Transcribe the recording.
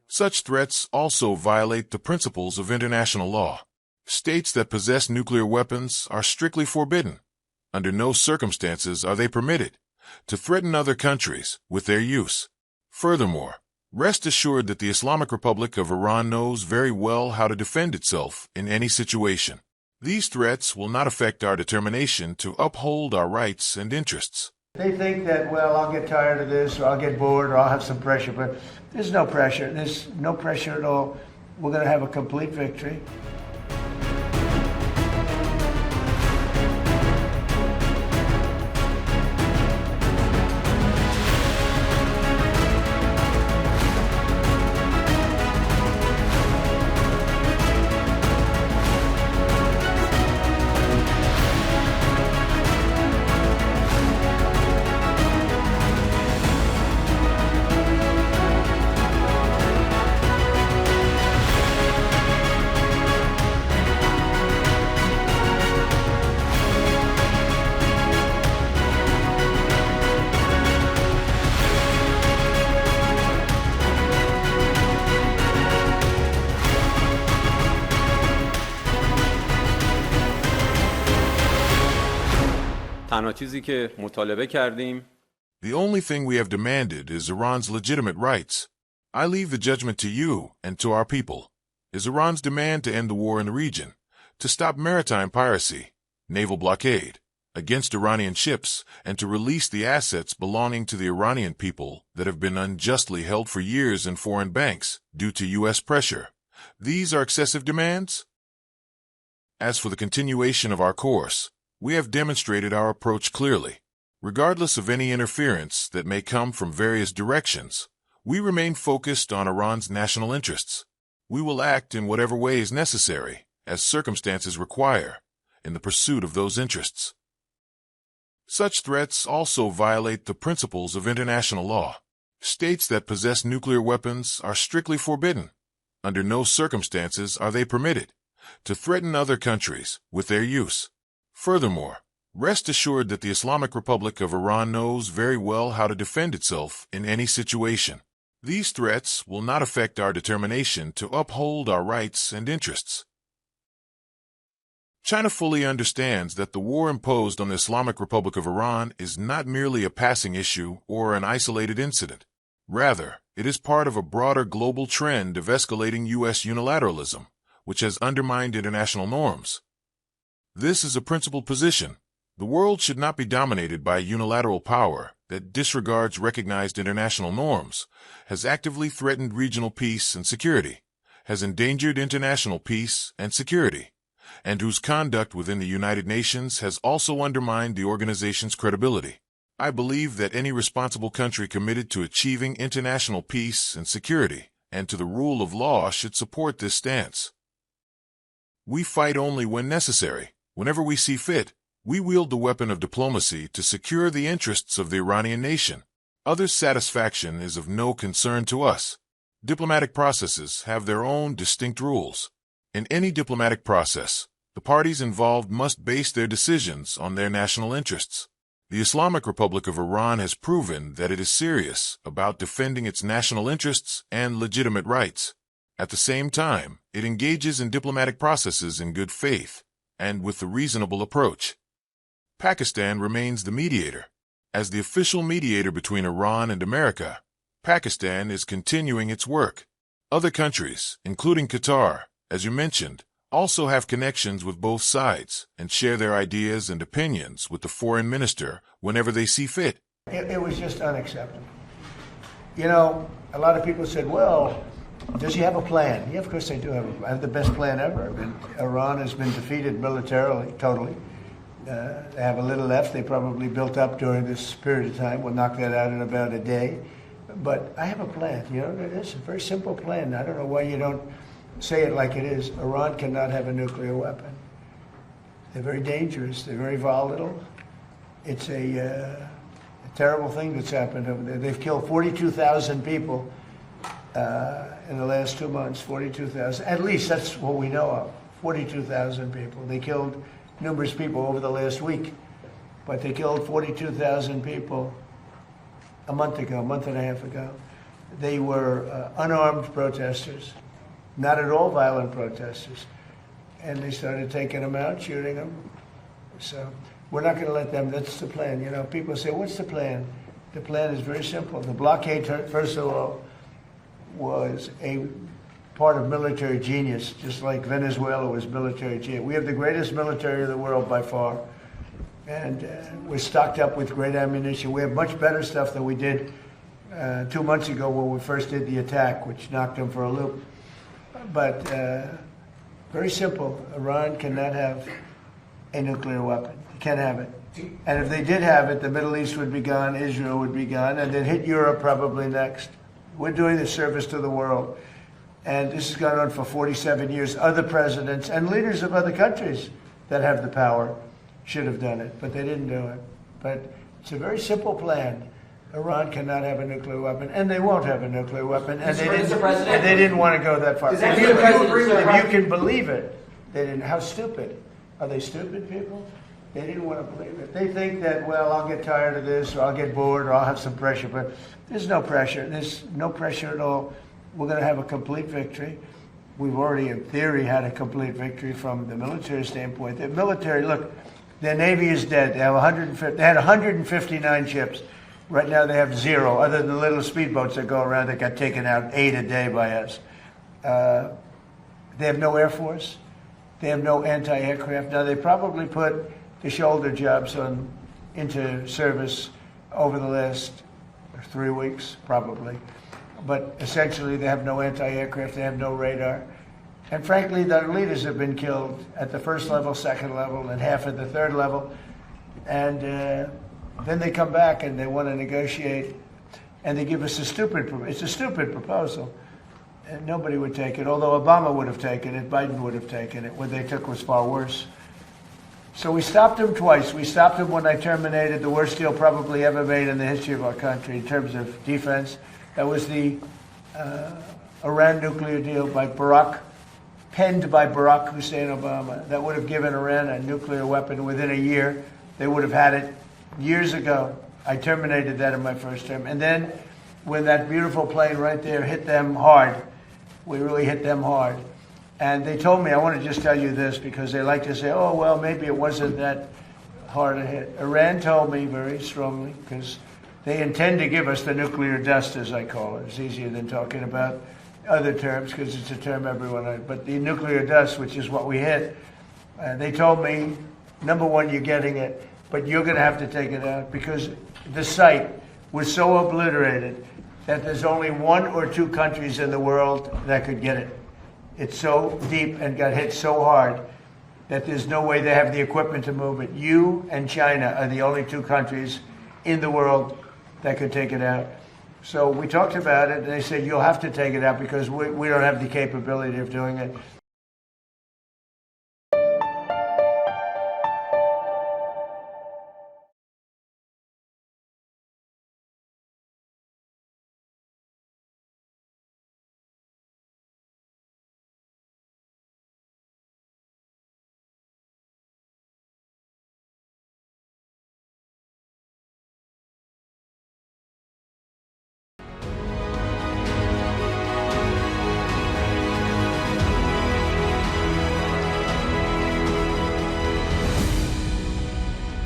Such threats also violate the principles of international law. States that possess nuclear weapons are strictly forbidden. Under no circumstances are they permitted to threaten other countries with their use. Furthermore, rest assured that the Islamic Republic of Iran knows very well how to defend itself in any situation. These threats will not affect our determination to uphold our rights and interests. They think that, well, I'll get tired of this, or I'll get bored, or I'll have some pressure, but there's no pressure. There's no pressure at all. We're going to have a complete victory. The only thing we have demanded is Iran's legitimate rights. I leave the judgment to you and to our people. Is Iran's demand to end the war in the region, to stop maritime piracy, naval blockade, against Iranian ships, and to release the assets belonging to the Iranian people that have been unjustly held for years in foreign banks due to U.S. pressure. These are excessive demands? As for the continuation of our course, we have demonstrated our approach clearly. Regardless of any interference that may come from various directions, we remain focused on Iran's national interests. We will act in whatever way is necessary, as circumstances require, in the pursuit of those interests. Such threats also violate the principles of international law. States that possess nuclear weapons are strictly forbidden. Under no circumstances are they permitted to threaten other countries with their use. Furthermore, rest assured that the Islamic Republic of Iran knows very well how to defend itself in any situation. These threats will not affect our determination to uphold our rights and interests. China fully understands that the war imposed on the Islamic Republic of Iran is not merely a passing issue or an isolated incident. Rather, it is part of a broader global trend of escalating U.S. unilateralism, which has undermined international norms. This is a principled position. The world should not be dominated by a unilateral power that disregards recognized international norms, has actively threatened regional peace and security, has endangered international peace and security, and whose conduct within the United Nations has also undermined the organization's credibility. I believe that any responsible country committed to achieving international peace and security and to the rule of law should support this stance. We fight only when necessary. Whenever we see fit, we wield the weapon of diplomacy to secure the interests of the Iranian nation. Others' satisfaction is of no concern to us. Diplomatic processes have their own distinct rules. In any diplomatic process, the parties involved must base their decisions on their national interests. The Islamic Republic of Iran has proven that it is serious about defending its national interests and legitimate rights. At the same time, it engages in diplomatic processes in good faith and with a reasonable approach. Pakistan remains the mediator. As the official mediator between Iran and America, Pakistan is continuing its work. Other countries, including Qatar, as you mentioned, also have connections with both sides and share their ideas and opinions with the foreign minister whenever they see fit. It was just unacceptable. You know, a lot of people said, well, does he have a plan? Yeah, of course they do have the best plan ever. Iran has been defeated militarily, totally. They have a little left. They probably built up during this period of time. We'll knock that out in about a day. But I have a plan. You know, it's a very simple plan. I don't know why you don't say it like it is. Iran cannot have a nuclear weapon. They're very dangerous. They're very volatile. It's a terrible thing that's happened over there. They've killed 42,000 people in the last 2 months. 42,000. At least that's what we know of. 42,000 people. They killed numerous people over the last week, but they killed 42,000 people a month and a half ago. They were unarmed protesters, not at all violent protesters. And they started taking them out, shooting them. So we're not going to let them. That's the plan. You know, people say, what's the plan? The plan is very simple. The blockade, first of all, was a part of military genius, just like Venezuela was military genius. We have the greatest military in the world by far. And we're stocked up with great ammunition. We have much better stuff than we did 2 months ago when we first did the attack, which knocked them for a loop. But very simple. Iran cannot have a nuclear weapon. They can't have it. And if they did have it, the Middle East would be gone, Israel would be gone, and then hit Europe probably next. We're doing the service to the world. And this has gone on for 47 years. Other presidents and leaders of other countries that have the power should have done it, but they didn't do it. But it's a very simple plan. Iran cannot have a nuclear weapon, and they won't have a nuclear weapon, and they didn't want to go that far. If you can believe it, they didn't. How stupid. Are they stupid people? They didn't want to believe it. They think that, well, I'll get tired of this, or I'll get bored, or I'll have some pressure, but there's no pressure. There's no pressure at all. We're going to have a complete victory. We've already, in theory, had a complete victory from the military standpoint. The military, look, their Navy is dead. They had 159 ships. Right now they have 0, other than the little speedboats that go around that got taken out 8 a day by us. They have no Air Force. They have no anti-aircraft. Now, they probably put the shoulder jobs into service over the last 3 weeks, probably. But essentially, they have no anti-aircraft. They have no radar. And frankly, their leaders have been killed at the first level, second level, and half at the third level. And then they come back and they want to negotiate, and they give us it's a stupid proposal. And nobody would take it, although Obama would have taken it, Biden would have taken it. What they took was far worse. So we stopped them twice. We stopped them when I terminated the worst deal probably ever made in the history of our country in terms of defense. That was the Iran nuclear deal by penned by Barack Hussein Obama. That would have given Iran a nuclear weapon within a year. They would have had it years ago. I terminated that in my first term. And then when that beautiful plane right there hit them hard, we really hit them hard. And they told me, I want to just tell you this because they like to say, oh, well, maybe it wasn't that hard a hit. Iran told me very strongly, because they intend to give us the nuclear dust, as I call it. It's easier than talking about other terms because it's a term everyone knows. But the nuclear dust, which is what we hit, they told me, number one, you're getting it, but you're going to have to take it out because the site was so obliterated that there's only 1 or 2 countries in the world that could get it. It's so deep and got hit so hard that there's no way they have the equipment to move it. You and China are the only 2 countries in the world that could take it out. So we talked about it, and they said, you'll have to take it out because we don't have the capability of doing it.